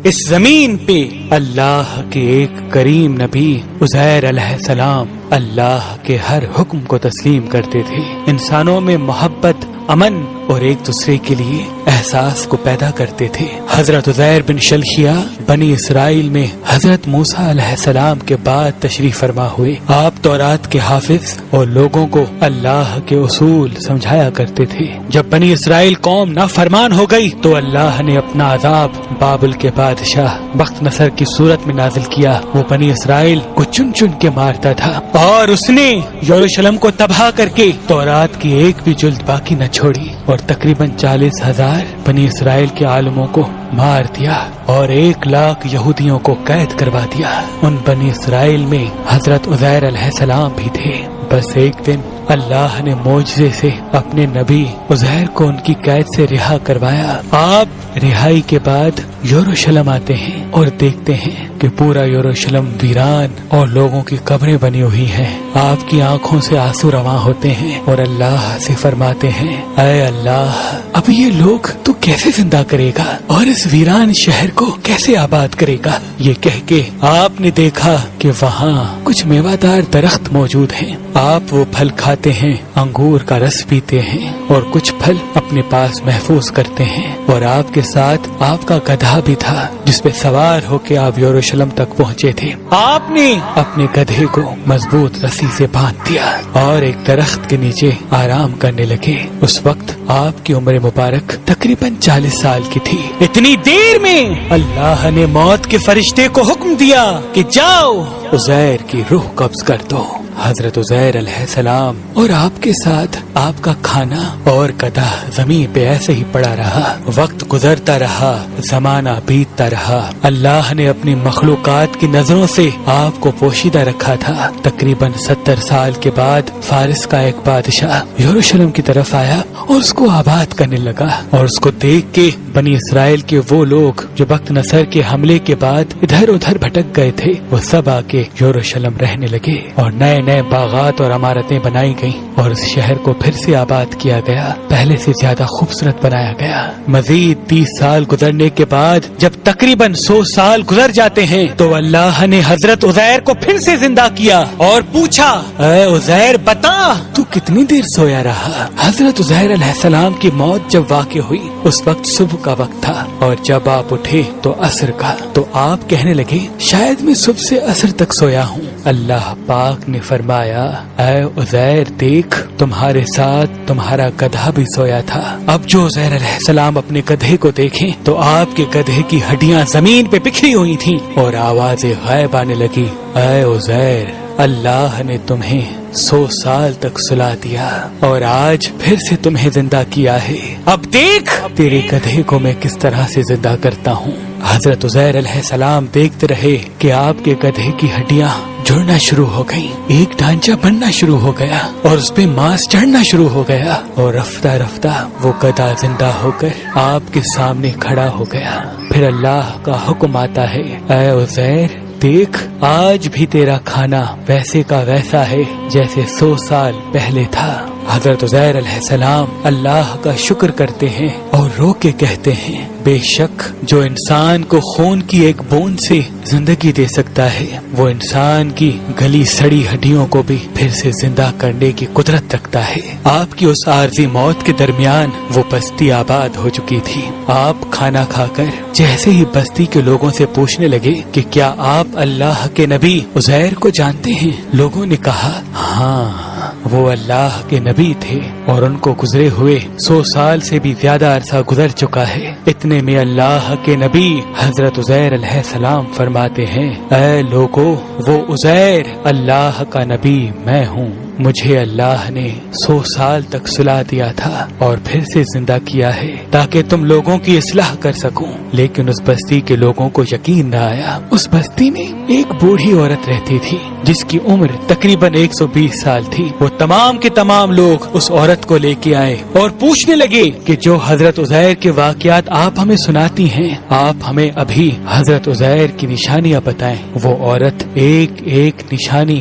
اس زمین پہ اللہ کے ایک کریم نبی عزیر علیہ السلام اللہ کے ہر حکم کو تسلیم کرتے تھے، انسانوں میں محبت، امن اور ایک دوسرے کے لیے احساس کو پیدا کرتے تھے۔ حضرت عزیر بن شلخیہ بنی اسرائیل میں حضرت موسیٰ علیہ السلام کے بعد تشریف فرما ہوئے۔ آپ تورات کے حافظ اور لوگوں کو اللہ کے اصول سمجھایا کرتے تھے۔ جب بنی اسرائیل قوم نافرمان ہو گئی تو اللہ نے اپنا عذاب بابل کے بادشاہ بخت نصر کی صورت میں نازل کیا۔ وہ بنی اسرائیل کو چن چن کے مارتا تھا اور اس نے یروشلم کو تباہ کر کے تورات کی ایک بھی جلد باقی نہ چھوڑی، اور تقریباً 40,000 بنی اسرائیل کے عالموں کو مار دیا اور 1,00,000 یہودیوں کو قید کروا دیا۔ ان بنی اسرائیل میں حضرت عزیر علیہ السلام بھی تھے۔ بس ایک دن اللہ نے معجزے سے اپنے نبی عزیر کو ان کی قید سے رہا کروایا۔ آپ رہائی کے بعد یروشلم آتے ہیں اور دیکھتے ہیں کہ پورا یروشلم ویران اور لوگوں کی قبریں بنی ہوئی ہیں۔ آپ کی آنکھوں سے آنسو رواں ہوتے ہیں اور اللہ سے فرماتے ہیں، اے اللہ، اب یہ لوگ تو کیسے زندہ کرے گا اور اس ویران شہر کو کیسے آباد کرے گا؟ یہ کہہ کے آپ نے دیکھا کہ وہاں کچھ میوہ دار درخت موجود ہیں۔ آپ وہ پھل کھاتے ہیں، انگور کا رس پیتے ہیں اور کچھ پھل اپنے پاس محفوظ کرتے ہیں، اور آپ کے ساتھ آپ کا گدھا بھی تھا جس پہ سوار ہو کے آپ یروشلم تک پہنچے تھے۔ آپ نے اپنے گدھے کو مضبوط رسی سے باندھ دیا اور ایک درخت کے نیچے آرام کرنے لگے۔ اس وقت آپ کی عمر مبارک تقریباً 40 سال کی تھی۔ اتنی دیر میں اللہ نے موت کے فرشتے کو حکم دیا کہ جاؤ عزیر کی روح قبض کر دو۔ حضرت عزیر علیہ السلام اور آپ کے ساتھ آپ کا کھانا اور گدھا زمین پہ ایسے ہی پڑا رہا۔ وقت گزرتا رہا، زمانہ بیتتا رہا۔ اللہ نے اپنی مخلوقات کی نظروں سے آپ کو پوشیدہ رکھا تھا۔ تقریباً 70 سال کے بعد فارس کا ایک بادشاہ یروشلم کی طرف آیا اور اس کو آباد کرنے لگا، اور اس کو دیکھ کے بنی اسرائیل کے وہ لوگ جو بخت نصر کے حملے کے بعد ادھر ادھر بھٹک گئے تھے، وہ سب آ کے یروشلم رہنے لگے، اور نئے نئے باغات اور عمارتیں بنائی گئیں، اور اس شہر کو پھر سے آباد کیا گیا، پہلے سے زیادہ خوبصورت بنایا گیا۔ مزید 30 سال گزرنے کے بعد جب تقریباً 100 سال گزر جاتے ہیں تو اللہ نے حضرت عزیر کو پھر سے زندہ کیا اور پوچھا، اے عزیر بتا تو کتنی دیر سویا رہا؟ حضرت عزیر علیہ السلام کی موت جب واقع ہوئی اس وقت صبح کا وقت تھا، اور جب آپ اٹھے تو عصر کا۔ تو آپ کہنے لگے، شاید میں صبح سے عصر تک سویا ہوں۔ اللہ پاک نے فرمایا، اے عزیر دیکھ، تمہارے ساتھ تمہارا گدھا بھی سویا تھا۔ اب جو عزیر علیہ السلام اپنے گدھے کو دیکھیں تو آپ کے گدھے کی ہڈیاں زمین پہ بکھری ہوئی تھیں اور آوازیں غائب آنے لگی، اے عزیر، اللہ نے تمہیں 100 سال تک سلا دیا اور آج پھر سے تمہیں زندہ کیا ہے۔ اب دیکھ تیرے گدھے کو میں کس طرح سے زندہ کرتا ہوں۔ حضرت عزیر علیہ السلام دیکھتے رہے کہ آپ کے گدھے کی ہڈیاں جڑنا شروع ہو گئی، ایک ڈھانچہ بننا شروع ہو گیا اور اس پہ ماس چڑھنا شروع ہو گیا، اور رفتہ رفتہ وہ گدھا زندہ ہو کر آپ کے سامنے کھڑا ہو گیا۔ پھر اللہ کا حکم آتا ہے، اے عزیر دیکھ، آج بھی تیرا کھانا ویسے کا ویسا ہے جیسے 100 سال پہلے تھا۔ حضرت عزیر علیہ السلام اللہ کا شکر کرتے ہیں اور رو کے کہتے ہیں، بے شک جو انسان کو خون کی ایک بوند سے زندگی دے سکتا ہے، وہ انسان کی گلی سڑی ہڈیوں کو بھی پھر سے زندہ کرنے کی قدرت رکھتا ہے۔ آپ کی اس عارضی موت کے درمیان وہ بستی آباد ہو چکی تھی۔ آپ کھانا کھا کر جیسے ہی بستی کے لوگوں سے پوچھنے لگے کہ کیا آپ اللہ کے نبی عزیر کو جانتے ہیں؟ لوگوں نے کہا، ہاں وہ اللہ کے نبی تھے اور ان کو گزرے ہوئے 100 سال سے بھی زیادہ عرصہ گزر چکا ہے۔ اتنے میں اللہ کے نبی حضرت عزیر علیہ السلام فرماتے ہیں، اے لوگو، وہ عزیر اللہ کا نبی میں ہوں، مجھے اللہ نے 100 سال تک سلا دیا تھا اور پھر سے زندہ کیا ہے تاکہ تم لوگوں کی اصلاح کر سکوں۔ لیکن اس بستی کے لوگوں کو یقین نہ آیا۔ اس بستی میں ایک بوڑھی عورت رہتی تھی جس کی عمر تقریباً 120 سال تھی۔ وہ تمام کے تمام لوگ اس عورت کو لے کے آئے اور پوچھنے لگے کہ جو حضرت عزیر کے واقعات آپ ہمیں سناتی ہیں، آپ ہمیں ابھی حضرت عزیر کی نشانیاں بتائیں۔ وہ عورت ایک ایک نشانی